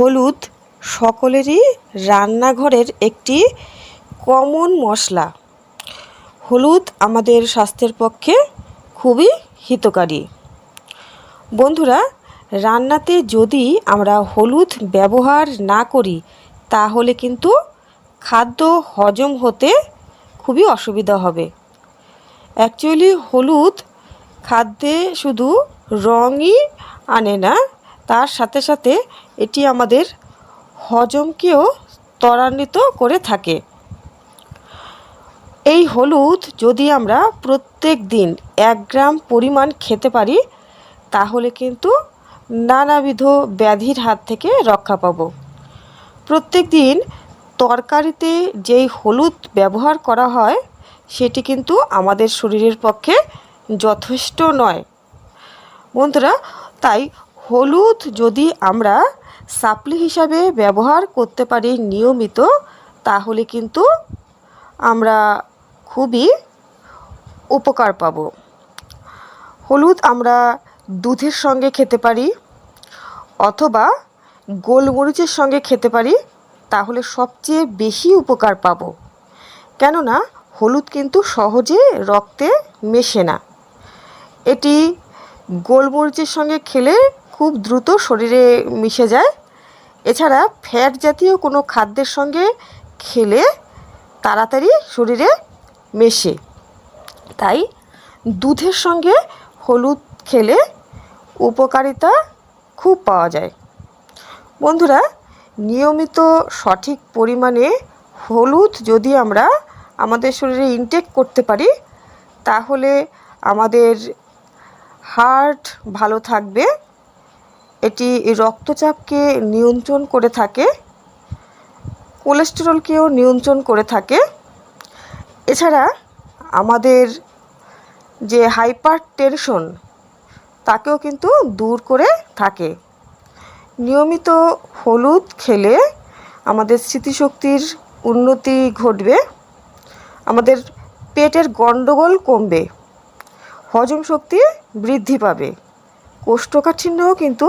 হলুদ সকলেরই রান্নাঘরের একটি কমন মশলা। হলুদ আমাদের স্বাস্থ্যের পক্ষে খুবই হিতকারী। বন্ধুরা, রান্নাতে যদি আমরা হলুদ ব্যবহার না করি তাহলে কিন্তু খাদ্য হজম হতে খুবই অসুবিধা হবে। অ্যাকচুয়ালি হলুদ খাদ্যে শুধু রঙই আনে না, তার সাথে সাথে এটি আমাদের হজমকেও ত্বরান্বিত করে থাকে। এই হলুদ যদি আমরা প্রত্যেক দিন 1 গ্রাম পরিমাণ খেতে পারি তাহলে কিন্তু নানাবিধ ব্যাধির হাত থেকে রক্ষা পাব। প্রত্যেক দিন তরকারিতে যেই হলুদ ব্যবহার করা হয় সেটি কিন্তু আমাদের শরীরের পক্ষে যথেষ্ট নয়। বন্ধুরা, তাই হলুদ যদি আমরা সাপ্লি হিসাবে ব্যবহার করতে পারি নিয়মিত, তাহলে কিন্তু আমরা খুবই উপকার পাব। হলুদ আমরা দুধের সঙ্গে খেতে পারি অথবা গোলমরিচের সঙ্গে খেতে পারি, তাহলে সবচেয়ে বেশি উপকার পাব। কেননা হলুদ কিন্তু সহজে রক্তে মেশে না। এটি গোলমরিচের সঙ্গে খেলে খুব দ্রুত শরীরে মিশে যায়। এছাড়া ফ্যাট জাতীয় কোনো খাদ্যের সঙ্গে খেলে তাড়াতাড়ি শরীরে মেশে। তাই দুধের সঙ্গে হলুদ খেলে উপকারিতা খুব পাওয়া যায়। বন্ধুরা, নিয়মিত সঠিক পরিমাণে হলুদ যদি আমরা আমাদের শরীরে ইনটেক করতে পারি তাহলে আমাদের হার্ট ভালো থাকবে। এটি রক্তচাপকে নিয়ন্ত্রণ করে থাকে, কোলেস্টেরলকেও নিয়ন্ত্রণ করে থাকে। এছাড়া আমাদের যে হাইপার টেনশন তাকেও কিন্তু দূর করে থাকে। নিয়মিত হলুদ খেলে আমাদের স্মৃতিশক্তির উন্নতি ঘটবে, আমাদের পেটের গণ্ডগোল কমবে, হজম শক্তি বৃদ্ধি পাবে, কোষ্ঠকাঠিন্যও কিন্তু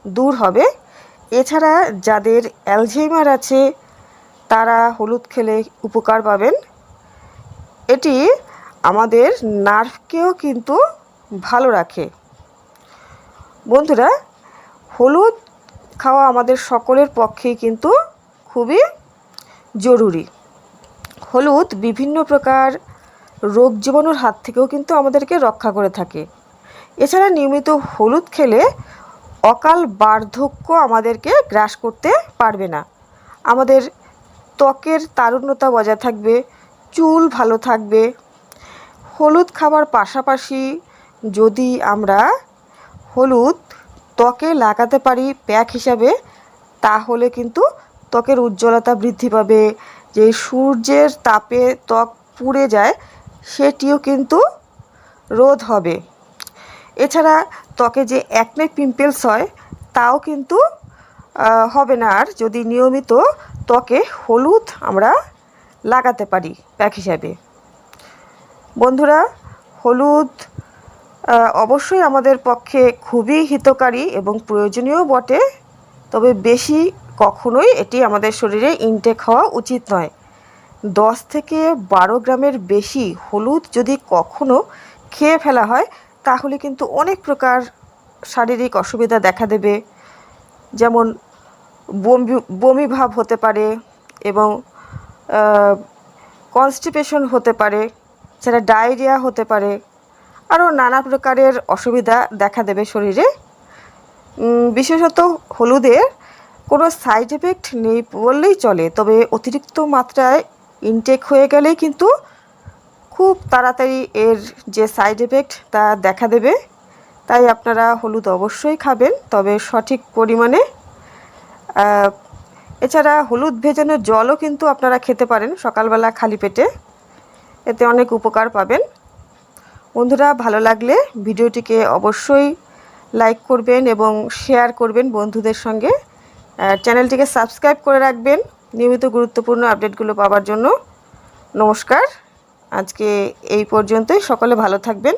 দূর হবে। এছাড়া যাদের অ্যালঝেইমার আছে তারা হলুদ খেলে উপকার পাবেন। এটি আমাদের নার্ভকেও কিন্তু ভালো রাখে। বন্ধুরা, হলুদ খাওয়া আমাদের সকলের পক্ষেই কিন্তু খুবই জরুরি। হলুদ বিভিন্ন প্রকার রোগ জীবাণুর হাত থেকেও কিন্তু আমাদেরকে রক্ষা করে থাকে। এছাড়া নিয়মিত হলুদ খেলে অকাল বার্ধক্য আমাদেরকে গ্রাস করতে পারবে না। আমাদের ত্বকের তারুণ্যতা বজায় থাকবে, চুল ভালো থাকবে। হলুদ খাবার পাশাপাশি যদি আমরা হলুদ ত্বকে লাগাতে পারি প্যাক হিসাবে তাহলে কিন্তু ত্বকের উজ্জ্বলতা বৃদ্ধি পাবে। যে সূর্যের তাপে ত্বক পুড়ে যায় সেটিও কিন্তু রোধ হবে। এছাড়া ত্বকে যে অ্যাকনে পিম্পলস হয় তাও কিন্তু হবে না আর, যদি নিয়মিত ত্বকে হলুদ আমরা লাগাতে পারি প্যাক হিসাবে। বন্ধুরা, হলুদ অবশ্যই আমাদের পক্ষে খুবই হিতকারী এবং প্রয়োজনীয় বটে, তবে বেশি কখনোই এটি আমাদের শরীরে ইনটেক হওয়া উচিত নয়। 10 থেকে 12 গ্রামের বেশি হলুদ যদি কখনো খেয়ে ফেলা হয় তাহলে কিন্তু অনেক প্রকার শারীরিক অসুবিধা দেখা দেবে, যেমন বমি ভাব হতে পারে এবং কনস্টিপেশন হতে পারে, সেটা ডায়রিয়া হতে পারে, আরও নানা প্রকারের অসুবিধা দেখা দেবে শরীরে। বিশেষত হলুদের কোনো সাইড এফেক্ট নেই বললেই চলে, তবে অতিরিক্ত মাত্রায় ইনটেক হয়ে গেলেই কিন্তু খুব তাড়াতাড়ি এর যে সাইড এফেক্ট তা দেখা দেবে। তাই আপনারা হলুদ অবশ্যই খাবেন, তবে সঠিক পরিমাণে। এছাড়া হলুদ ভেজানো জলও কিন্তু আপনারা খেতে পারেন সকালবেলা খালি পেটে, এতে অনেক উপকার পাবেন। বন্ধুরা, ভালো লাগলে ভিডিওটিকে অবশ্যই লাইক করবেন এবং শেয়ার করবেন বন্ধুদের সঙ্গে। চ্যানেলটিকে সাবস্ক্রাইব করে রাখবেন নিয়মিত গুরুত্বপূর্ণ আপডেটগুলো পাওয়ার জন্য। নমস্কার, আজকে এই পর্যন্তই। সকলে ভালো থাকবেন।